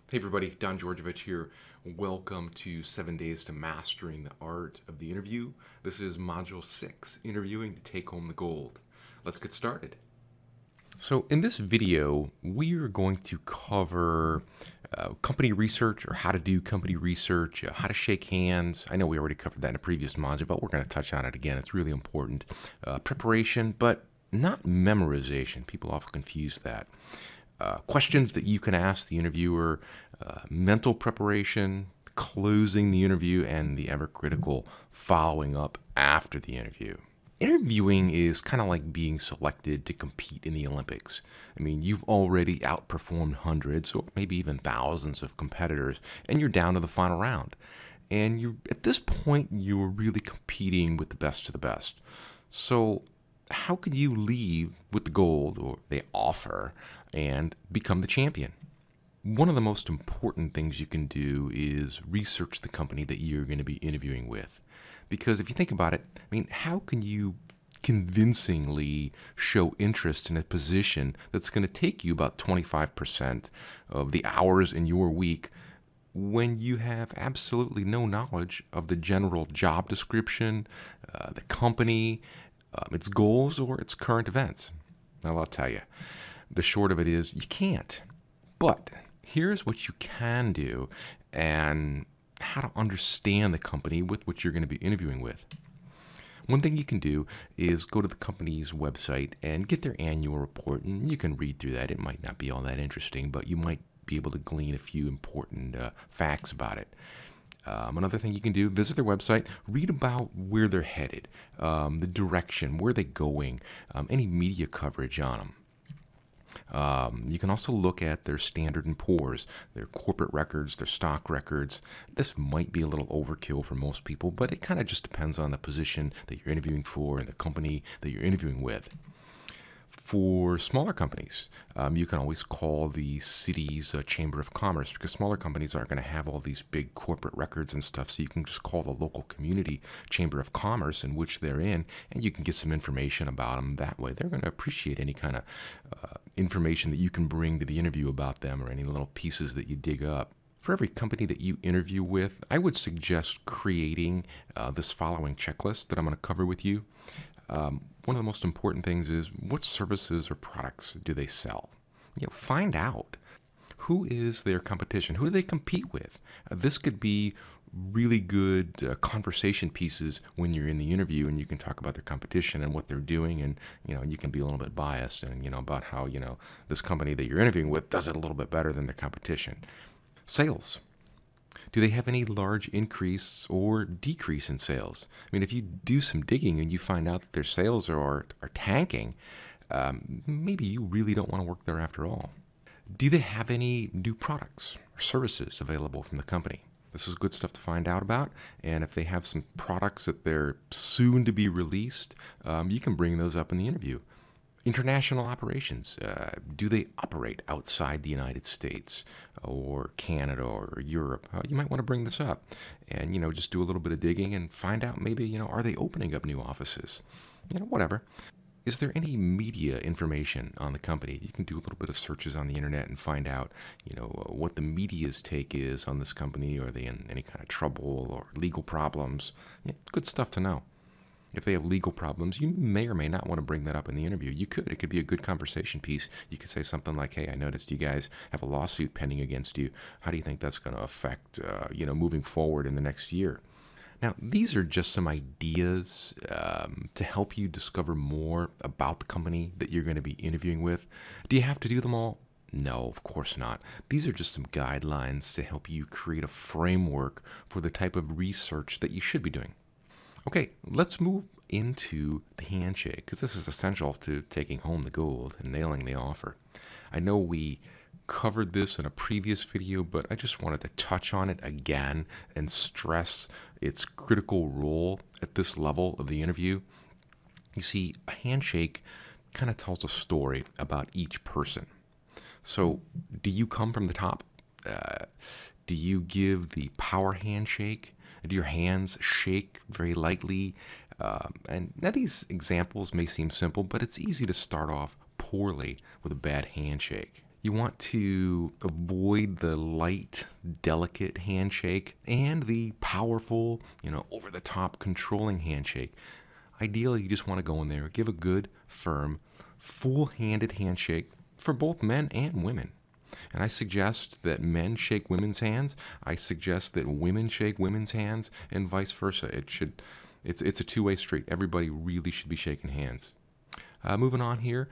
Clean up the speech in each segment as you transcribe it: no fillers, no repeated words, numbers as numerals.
Hey everybody, Don Georgievich here. Welcome to 7 Days to Mastering the Art of the Interview. This is Module 6, Interviewing to Take Home the Gold. Let's get started. So in this video, we are going to cover company research, or how to do company research, how to shake hands. I know we already covered that in a previous module, but we're going to touch on it again. It's really important. Preparation, but not memorization. People often confuse that. Questions that you can ask the interviewer, mental preparation, closing the interview, and the ever critical following up after the interview. Interviewing is kind of like being selected to compete in the Olympics. I mean, you've already outperformed hundreds or maybe even thousands of competitors, and you're down to the final round. And you, at this point, you're really competing with the best of the best. So how could you leave with the gold, or the offer, and become the champion? One of the most important things you can do is research the company that you're going to be interviewing with. Because if you think about it, I mean, how can you convincingly show interest in a position that's going to take you about 25% of the hours in your week when you have absolutely no knowledge of the general job description, the company, its goals, or its current events? Well, I'll tell you, the short of it is you can't. But here's what you can do, and how to understand the company with which you're going to be interviewing with. One thing you can do is go to the company's website and get their annual report, and you can read through that. It might not be all that interesting, but you might be able to glean a few important facts about it. Another thing you can do, visit their website, read about where they're headed, the direction, where they're going, any media coverage on them. You can also look at their Standard & Poor's, their corporate records, their stock records. This might be a little overkill for most people, but it kind of just depends on the position that you're interviewing for and the company that you're interviewing with. For smaller companies, you can always call the city's Chamber of Commerce, because smaller companies aren't going to have all these big corporate records and stuff, so you can just call the local community Chamber of Commerce in which they're in, and you can get some information about them that way. They're going to appreciate any kind of information that you can bring to the interview about them, or any little pieces that you dig up. For every company that you interview with, I would suggest creating this following checklist that I'm going to cover with you. One of the most important things is, what services or products do they sell? Find out. Who is their competition? Who do they compete with? This could be really good conversation pieces when you're in the interview, and you can talk about their competition and what they're doing, and you can be a little bit biased and about how this company that you're interviewing with does it a little bit better than their competition. Sales. Do they have any large increase or decrease in sales? I mean, if you do some digging and you find out that their sales are tanking, maybe you really don't want to work there after all. Do they have any new products or services available from the company? This is good stuff to find out about. And if they have some products that they're soon to be released, you can bring those up in the interview. International operations. Do they operate outside the United States or Canada or Europe? You might want to bring this up and, just do a little bit of digging and find out, maybe, are they opening up new offices? Whatever. Is there any media information on the company? You can do a little bit of searches on the internet and find out, what the media's take is on this company. Are they in any kind of trouble or legal problems? Good stuff to know. If they have legal problems, you may or may not want to bring that up in the interview. You could. It could be a good conversation piece. You could say something like, hey, I noticed you guys have a lawsuit pending against you. How do you think that's going to affect, moving forward in the next year? Now, these are just some ideas to help you discover more about the company that you're going to be interviewing with. Do you have to do them all? No, of course not. These are just some guidelines to help you create a framework for the type of research that you should be doing. Okay, let's move into the handshake, because this is essential to taking home the gold and nailing the offer. I know we covered this in a previous video, but I just wanted to touch on it again and stress its critical role at this level of the interview. You see, a handshake kind of tells a story about each person. So, do you come from the top? Do you give the power handshake? Do your hands shake very lightly? And now these examples may seem simple, but it's easy to start off poorly with a bad handshake. You want to avoid the light, delicate handshake and the powerful, over-the-top controlling handshake. Ideally, you just want to go in there, give a good, firm, full-handed handshake for both men and women. And I suggest that men shake women's hands. I suggest that women shake women's hands, and vice versa. It's a two-way street. Everybody really should be shaking hands. Moving on here,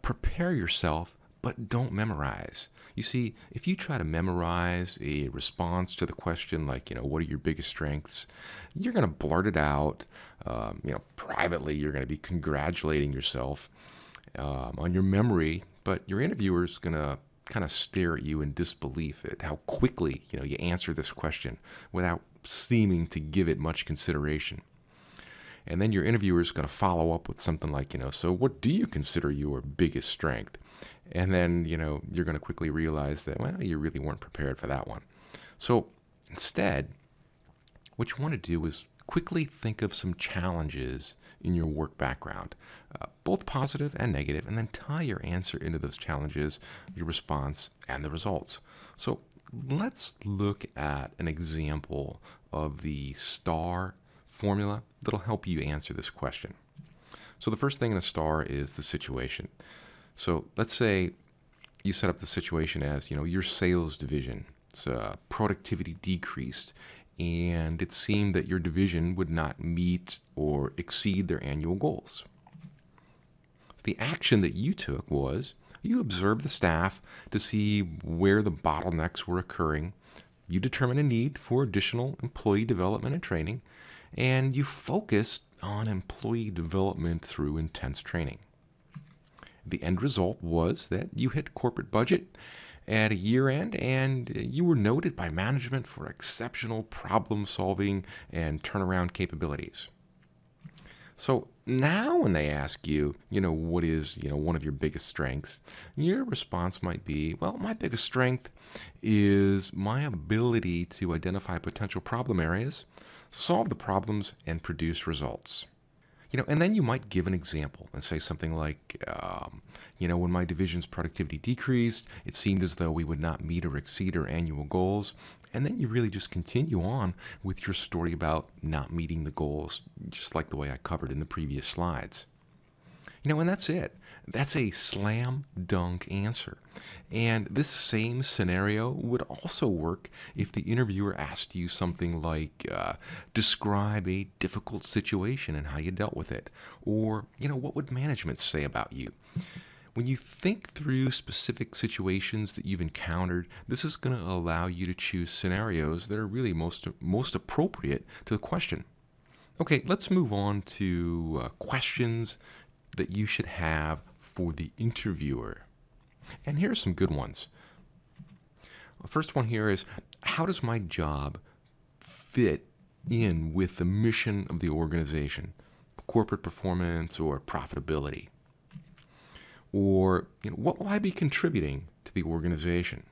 prepare yourself, but don't memorize. You see, if you try to memorize a response to the question like, what are your biggest strengths, you're going to blurt it out. Privately, you're going to be congratulating yourself on your memory, but your interviewer's going to kind of stare at you in disbelief at how quickly, you answer this question without seeming to give it much consideration. And then your interviewer is going to follow up with something like, so what do you consider your biggest strength? And then, you're going to quickly realize that, well, you really weren't prepared for that one. So instead, what you want to do is quickly think of some challenges in your work background, both positive and negative, and then tie your answer into those challenges, your response, and the results. So let's look at an example of the STAR formula that'll help you answer this question. So the first thing in a STAR is the situation. So let's say you set up the situation as, your sales division. Productivity decreased, and it seemed that your division would not meet or exceed their annual goals. The action that you took was you observed the staff to see where the bottlenecks were occurring. You determined a need for additional employee development and training, and you focused on employee development through intense training. The end result was that you hit corporate budget at a year end, and you were noted by management for exceptional problem solving and turnaround capabilities. So now when they ask you, what is, one of your biggest strengths, your response might be, well, my biggest strength is my ability to identify potential problem areas, solve the problems, and produce results. And then you might give an example and say something like, when my division's productivity decreased, it seemed as though we would not meet or exceed our annual goals. And then you really just continue on with your story about not meeting the goals, just like the way I covered in the previous slides. And that's it. That's a slam dunk answer. And this same scenario would also work if the interviewer asked you something like, describe a difficult situation and how you dealt with it. Or, what would management say about you? When you think through specific situations that you've encountered, this is going to allow you to choose scenarios that are really most appropriate to the question. Okay, let's move on to questions that you should have for the interviewer. And here are some good ones. The first one here is, how does my job fit in with the mission of the organization? Corporate performance or profitability? Or, what will I be contributing to the organization?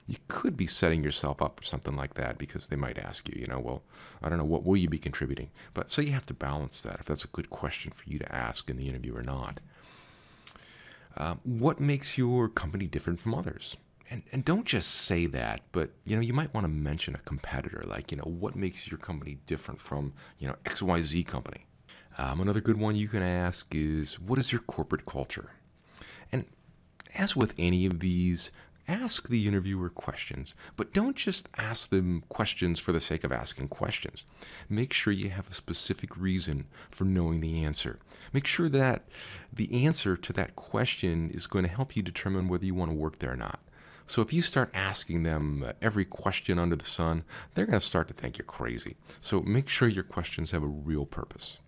You could be setting yourself up for something like that because they might ask you, well, I don't know, what will you be contributing? But so you have to balance that if that's a good question for you to ask in the interview or not. What makes your company different from others? And don't just say that, but, you might want to mention a competitor, like, what makes your company different from, XYZ company? Another good one you can ask is, what is your corporate culture? And as with any of these, ask the interviewer questions, but don't just ask them questions for the sake of asking questions. Make sure you have a specific reason for knowing the answer. Make sure that the answer to that question is going to help you determine whether you want to work there or not. So if you start asking them every question under the sun, they're going to start to think you're crazy. So make sure your questions have a real purpose.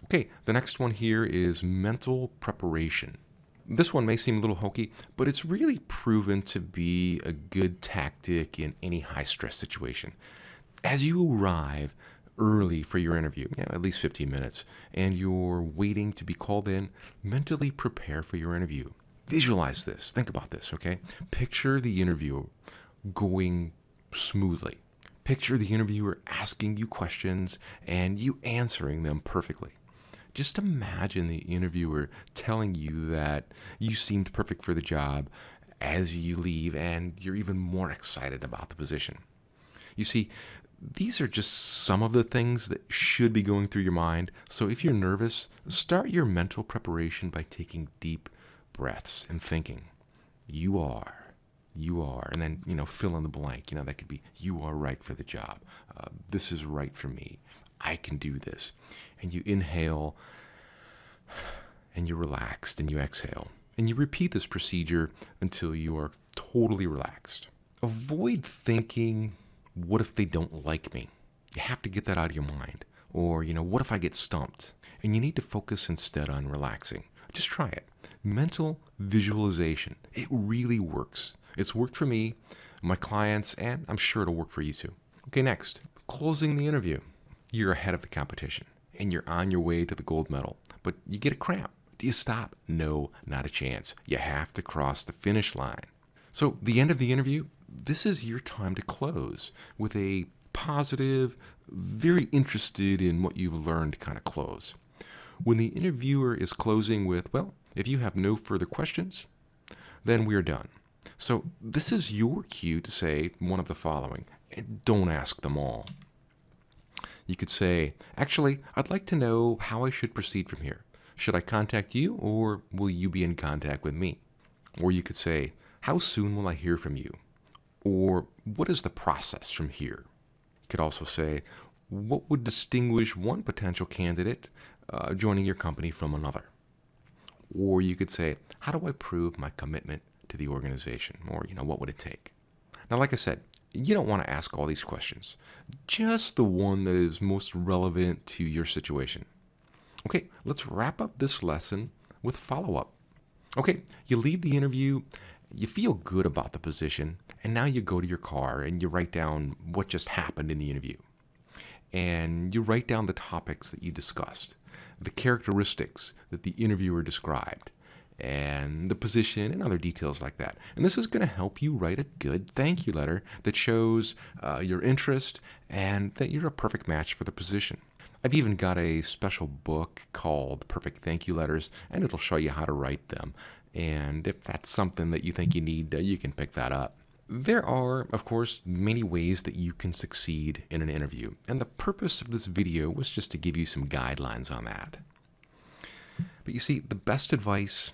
Okay, the next one here is mental preparation. This one may seem a little hokey, but it's really proven to be a good tactic in any high-stress situation. As you arrive early for your interview, at least 15 minutes, and you're waiting to be called in, mentally prepare for your interview. Visualize this. Think about this, okay? Picture the interview going smoothly. Picture the interviewer asking you questions and you answering them perfectly. Just imagine the interviewer telling you that you seemed perfect for the job as you leave, and you're even more excited about the position. You see, these are just some of the things that should be going through your mind. So if you're nervous, start your mental preparation by taking deep breaths and thinking, you are, and then, fill in the blank. That could be, you are right for the job. This is right for me. I can do this. And you inhale, and you're relaxed, and you exhale. And you repeat this procedure until you are totally relaxed. Avoid thinking, what if they don't like me? You have to get that out of your mind. Or, what if I get stumped? And you need to focus instead on relaxing. Just try it. Mental visualization. It really works. It's worked for me, my clients, and I'm sure it'll work for you too. Okay, next, closing the interview. You're ahead of the competition, and you're on your way to the gold medal, but you get a cramp. Do you stop? No, not a chance. You have to cross the finish line. So the end of the interview, this is your time to close with a positive, very interested in what you've learned kind of close. When the interviewer is closing with, well, if you have no further questions, then we're done. So this is your cue to say one of the following, and don't ask them all. You could say, actually, I'd like to know how I should proceed from here. Should I contact you, or will you be in contact with me? Or you could say, how soon will I hear from you? Or what is the process from here? You could also say, what would distinguish one potential candidate joining your company from another? Or you could say, how do I prove my commitment to the organization? Or, what would it take? Now, like I said, you don't want to ask all these questions. Just the one that is most relevant to your situation. Okay, let's wrap up this lesson with follow-up. Okay, you leave the interview, you feel good about the position, and now you go to your car and you write down what just happened in the interview. And you write down the topics that you discussed, the characteristics that the interviewer described, and the position and other details like that. And this is going to help you write a good thank you letter that shows your interest and that you're a perfect match for the position. I've even got a special book called Perfect Thank You Letters, and it'll show you how to write them. And if that's something that you think you need, you can pick that up. There are, of course, many ways that you can succeed in an interview, and the purpose of this video was just to give you some guidelines on that. But you see, the best advice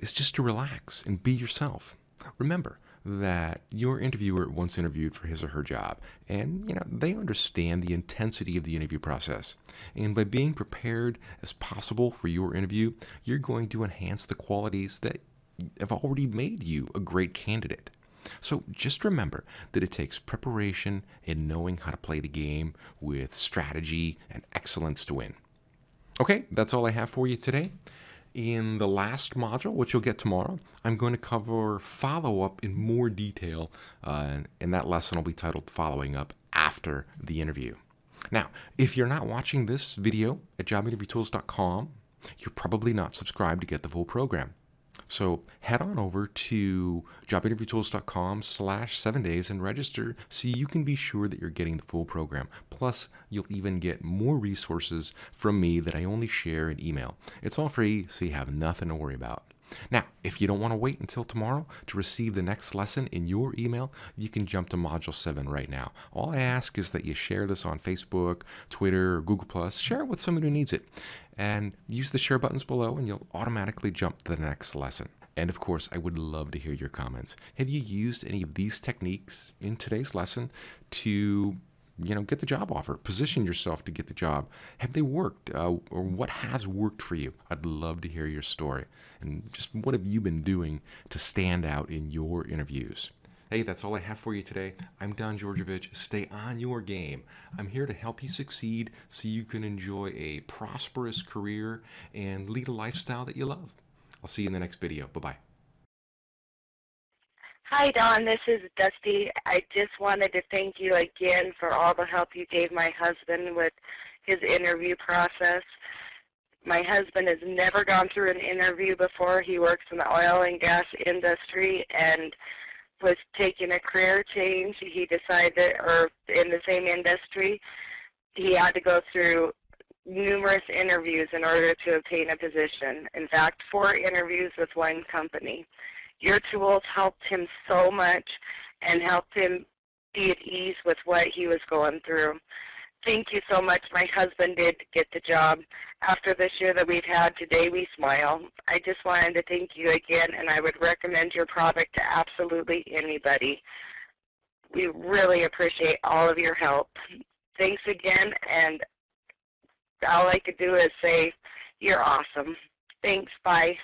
is just to relax and be yourself. Remember that your interviewer once interviewed for his or her job, and they understand the intensity of the interview process. And by being prepared as possible for your interview, you're going to enhance the qualities that have already made you a great candidate. So just remember that it takes preparation and knowing how to play the game with strategy and excellence to win. Okay, that's all I have for you today. In the last module, which you'll get tomorrow, I'm going to cover follow-up in more detail, and that lesson will be titled Following Up After the Interview. Now, if you're not watching this video at jobinterviewtools.com, you're probably not subscribed to get the full program. So head on over to jobinterviewtools.com/7days and register so you can be sure that you're getting the full program. Plus, you'll even get more resources from me that I only share in email. It's all free, so you have nothing to worry about. Now, if you don't want to wait until tomorrow to receive the next lesson in your email, you can jump to Module 7 right now. All I ask is that you share this on Facebook, Twitter, or Google+. Share it with someone who needs it. And use the share buttons below, and you'll automatically jump to the next lesson. And of course, I would love to hear your comments. Have you used any of these techniques in today's lesson to get the job offer, position yourself to get the job? Have they worked? Or what has worked for you? I'd love to hear your story. And just what have you been doing to stand out in your interviews? Hey, that's all I have for you today. I'm Don Georgievich. Stay on your game. I'm here to help you succeed so you can enjoy a prosperous career and lead a lifestyle that you love. I'll see you in the next video. Bye-bye. Hi, Don. This is Dusty. I just wanted to thank you again for all the help you gave my husband with his interview process. My husband has never gone through an interview before. He works in the oil and gas industry and was taking a career change. He decided, or in the same industry, he had to go through numerous interviews in order to obtain a position. In fact, 4 interviews with one company. Your tools helped him so much and helped him be at ease with what he was going through. Thank you so much. My husband did get the job. After this year that we've had, today we smile. I just wanted to thank you again, and I would recommend your product to absolutely anybody. We really appreciate all of your help. Thanks again, and all I could do is say you're awesome. Thanks. Bye.